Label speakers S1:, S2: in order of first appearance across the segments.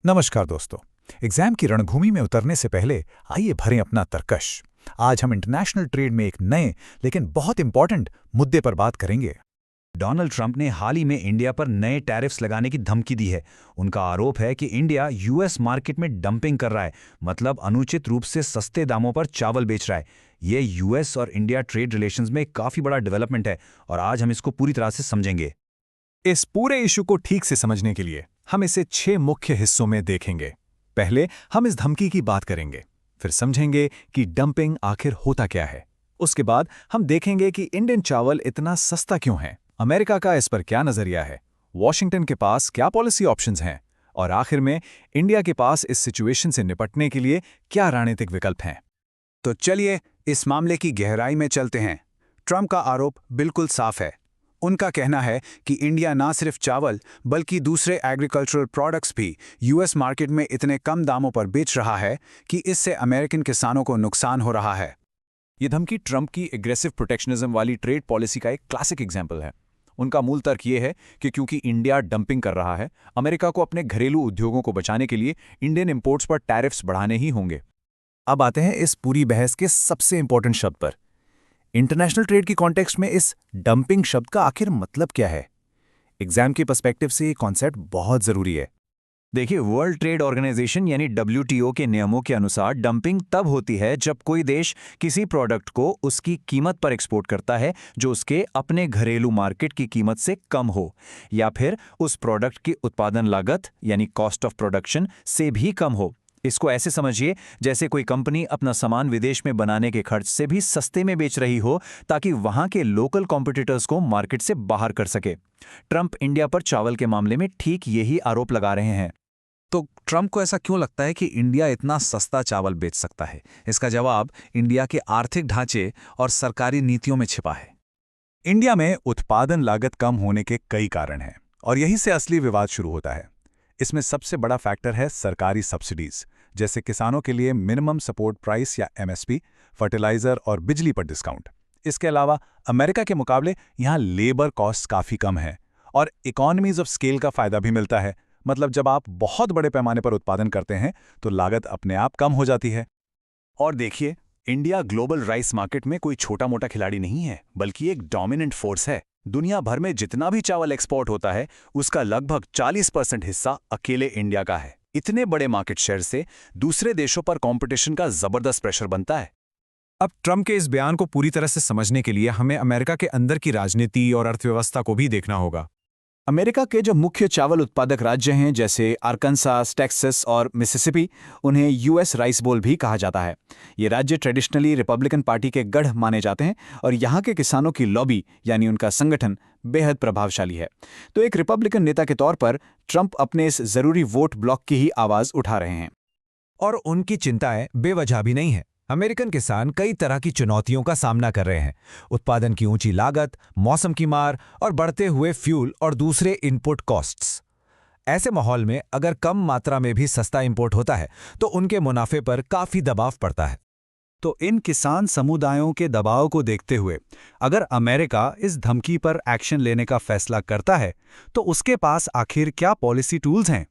S1: नमस्कार दोस्तों। एग्जाम की रणभूमि में उतरने से पहले आइए भरें अपना तरकश। आज हम इंटरनेशनल ट्रेड में एक नए लेकिन बहुत इंपॉर्टेंट मुद्दे पर बात करेंगे।
S2: डोनाल्ड ट्रंप ने हाल ही में इंडिया पर नए टैरिफ्स लगाने की धमकी दी है। उनका आरोप है कि इंडिया यूएस मार्केट में डंपिंग कर रहा है, मतलब अनुचित रूप से सस्ते दामों पर चावल बेच रहा है। ये यूएस और इंडिया ट्रेड रिलेशंस में काफी बड़ा डेवलपमेंट है और आज हम इसको पूरी तरह से समझेंगे।
S1: इस पूरे इशू को ठीक से समझने के लिए हम इसे 6 मुख्य हिस्सों में देखेंगे। पहले हम इस धमकी की बात करेंगे, फिर समझेंगे कि डंपिंग आखिर होता क्या है। उसके बाद हम देखेंगे कि इंडियन चावल इतना सस्ता क्यों है, अमेरिका का इस पर क्या नजरिया है, वॉशिंगटन के पास क्या पॉलिसी ऑप्शंस हैं, और आखिर में इंडिया के पास इस सिचुएशन से निपटने के लिए क्या रणनीतिक विकल्प हैं।
S2: तो चलिए इस मामले की गहराई में चलते हैं। ट्रंप का आरोप बिल्कुल साफ है। उनका कहना है कि इंडिया ना सिर्फ चावल बल्कि दूसरे एग्रीकल्चरल प्रोडक्ट्स भी यूएस मार्केट में इतने कम दामों पर बेच रहा है कि इससे अमेरिकन किसानों को नुकसान हो रहा है।
S1: ये धमकी ट्रंप की एग्रेसिव प्रोटेक्शनिज्म वाली ट्रेड पॉलिसी का एक क्लासिक एग्जाम्पल है। उनका मूल तर्क ये है कि क्योंकि इंडिया डंपिंग कर रहा है, अमेरिका को अपने घरेलू उद्योगों को बचाने के लिए इंडियन इंपोर्ट्स पर टैरिफ्स बढ़ाने ही होंगे। अब आते हैं इस पूरी बहस के सबसे इंपॉर्टेंट शब्द पर। इंटरनेशनल ट्रेड की कॉन्टेक्स्ट में इस डंपिंग शब्द का आखिर मतलब क्या है? एग्जाम के पर्सपेक्टिव से ये कॉन्सेप्ट बहुत जरूरी है।
S2: देखिए, वर्ल्ड ट्रेड ऑर्गेनाइजेशन यानी डब्ल्यूटीओ के नियमों के अनुसार डंपिंग तब होती है जब कोई देश किसी प्रोडक्ट को उसकी कीमत पर एक्सपोर्ट करता है जो उसके अपने घरेलू मार्केट की कीमत से कम हो, या फिर उस प्रोडक्ट की उत्पादन लागत यानी कॉस्ट ऑफ प्रोडक्शन से भी कम हो। इसको ऐसे समझिए जैसे कोई कंपनी अपना सामान विदेश में बनाने के खर्च से भी सस्ते में बेच रही हो ताकि वहां के लोकल कॉम्पिटिटर्स को मार्केट से बाहर कर सके। ट्रंप इंडिया पर चावल के मामले में ठीक यही आरोप लगा रहे हैं।
S3: तो ट्रंप को ऐसा क्यों लगता है कि इंडिया इतना सस्ता चावल बेच सकता है? इसका जवाब इंडिया के आर्थिक ढांचे और सरकारी नीतियों में छिपा है।
S1: इंडिया में उत्पादन लागत कम होने के कई कारण हैं और यहीं से असली विवाद शुरू होता है। इसमें सबसे बड़ा फैक्टर है सरकारी सब्सिडीज, जैसे किसानों के लिए मिनिमम सपोर्ट प्राइस या एमएसपी, फर्टिलाइजर और बिजली पर डिस्काउंट। इसके अलावा अमेरिका के मुकाबले यहाँ लेबर कॉस्ट काफ़ी कम है और इकोनॉमीज ऑफ स्केल का फायदा भी मिलता है। मतलब जब आप बहुत बड़े पैमाने पर उत्पादन करते हैं तो लागत अपने आप कम हो जाती है।
S2: और देखिए, इंडिया ग्लोबल राइस मार्केट में कोई छोटा मोटा खिलाड़ी नहीं है, बल्कि एक डोमिनेंट फोर्स है। दुनिया भर में जितना भी चावल एक्सपोर्ट होता है उसका लगभग 40% हिस्सा अकेले इंडिया का है। इतने बड़े मार्केट शेयर से दूसरे देशों पर कंपटीशन का जबरदस्त प्रेशर बनता है।
S1: अब ट्रंप के इस बयान को पूरी तरह से समझने के लिए हमें अमेरिका के अंदर की राजनीति और अर्थव्यवस्था को भी देखना होगा। अमेरिका के जो मुख्य चावल उत्पादक राज्य हैं जैसे आर्कनसास, टेक्सास और मिसिसिपी, उन्हें यूएस राइस बोल भी कहा जाता है। ये राज्य ट्रेडिशनली रिपब्लिकन पार्टी के गढ़ माने जाते हैं और यहाँ के किसानों की लॉबी यानी उनका संगठन बेहद प्रभावशाली है। तो एक रिपब्लिकन नेता के तौर पर ट्रंप अपने इस जरूरी वोट ब्लॉक की ही आवाज उठा रहे हैं। और उनकी चिंताएं बेवजह भी नहीं है। अमेरिकन किसान कई तरह की चुनौतियों का सामना कर रहे हैं। उत्पादन की ऊंची लागत, मौसम की मार और बढ़ते हुए फ्यूल और दूसरे इनपुट कॉस्ट्स। ऐसे माहौल में अगर कम मात्रा में भी सस्ता इंपोर्ट होता है तो उनके मुनाफे पर काफी दबाव पड़ता है। तो इन किसान समुदायों के दबाव को देखते हुए अगर अमेरिका इस धमकी पर एक्शन लेने का फैसला करता है तो उसके पास आखिर क्या पॉलिसी टूल्स हैं?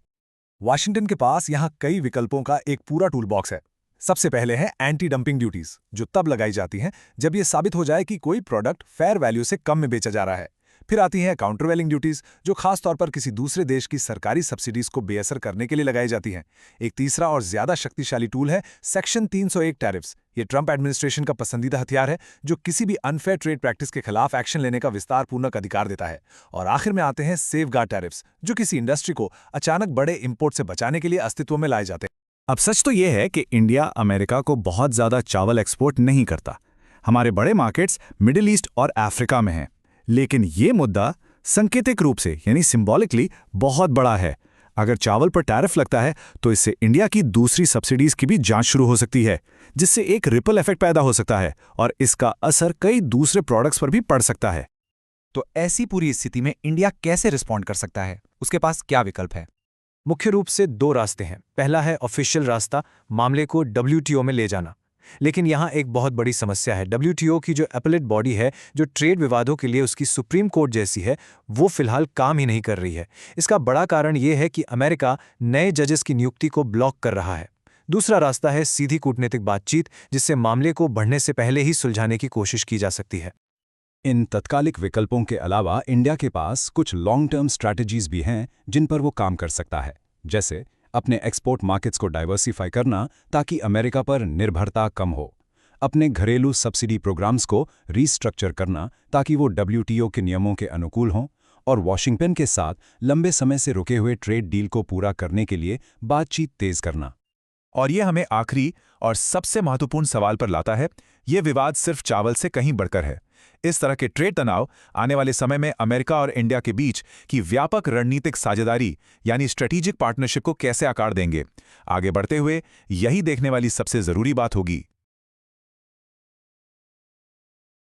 S1: वाशिंगटन के पास यहाँ कई विकल्पों का एक पूरा टूल बॉक्स है। सबसे पहले है एंटी डंपिंग ड्यूटीज, जो तब लगाई जाती हैं जब यह साबित हो जाए कि कोई प्रोडक्ट फेयर वैल्यू से कम में बेचा जा रहा है। फिर आती हैं काउंटरवेलिंग ड्यूटीज, जो खास तौर पर किसी दूसरे देश की सरकारी सब्सिडीज को बेअसर करने के लिए लगाई जाती हैं। एक तीसरा और ज्यादा शक्तिशाली टूल है सेक्शन 301 टैरिफ्स। ये ट्रंप एडमिनिस्ट्रेशन का पसंदीदा हथियार है जो किसी भी अनफेयर ट्रेड प्रैक्टिस के खिलाफ एक्शन लेने का विस्तारपूर्वक अधिकार देता है। और आखिर में आते हैं सेफगार्ड टैरिफ्स, जो किसी इंडस्ट्री को अचानक बड़े इंपोर्ट से बचाने के लिए अस्तित्व में लाए जाते हैं। अब सच तो यह है कि इंडिया अमेरिका को बहुत ज्यादा चावल एक्सपोर्ट नहीं करता। हमारे बड़े मार्केट्स मिडिल ईस्ट और अफ्रीका में हैं। लेकिन ये मुद्दा सांकेतिक रूप से यानी सिंबॉलिकली बहुत बड़ा है। अगर चावल पर टैरिफ लगता है तो इससे इंडिया की दूसरी सब्सिडीज की भी जांच शुरू हो सकती है, जिससे एक रिपल इफेक्ट पैदा हो सकता है और इसका असर कई दूसरे प्रोडक्ट्स पर भी पड़ सकता है।
S3: तो ऐसी पूरी स्थिति में इंडिया कैसे रिस्पॉन्ड कर सकता है? उसके पास क्या विकल्प है?
S1: मुख्य रूप से 2 रास्ते हैं। पहला है ऑफिशियल रास्ता, मामले को डब्ल्यूटीओ में ले जाना।
S2: लेकिन यहाँ एक बहुत बड़ी समस्या है। WTO की जो अपीलेट बॉडी है, जो ट्रेड विवादों के लिए उसकी सुप्रीम कोर्ट जैसी है, वो फिलहाल काम ही नहीं कर रही है। इसका बड़ा कारण ये है कि अमेरिका नए जजेस की नियुक्ति को ब्लॉक कर रहा है। दूसरा रास्ता है सीधी कूटनीतिक बातचीत, जिससे मामले को बढ़ने से पहले ही सुलझाने की कोशिश की जा सकती है।
S1: इन तत्कालिक विकल्पों के अलावा इंडिया के पास कुछ लॉन्ग टर्म स्ट्रैटेजीज भी हैं जिन पर वो काम कर सकता है, जैसे अपने एक्सपोर्ट मार्केट्स को डाइवर्सिफाई करना ताकि अमेरिका पर निर्भरता कम हो, अपने घरेलू सब्सिडी प्रोग्राम्स को रीस्ट्रक्चर करना ताकि वो WTO के नियमों के अनुकूल हों, और वॉशिंगटन के साथ लंबे समय से रुके हुए ट्रेड डील को पूरा करने के लिए बातचीत तेज करना।
S4: और ये हमें आखिरी और सबसे महत्वपूर्ण सवाल पर लाता है। ये विवाद सिर्फ चावल से कहीं बढ़कर है। इस तरह के ट्रेड तनाव आने वाले समय में अमेरिका और इंडिया के बीच की व्यापक रणनीतिक साझेदारी यानी स्ट्रेटेजिक पार्टनरशिप को कैसे आकार देंगे। आगे बढ़ते हुए यही देखने वाली सबसे जरूरी बात होगी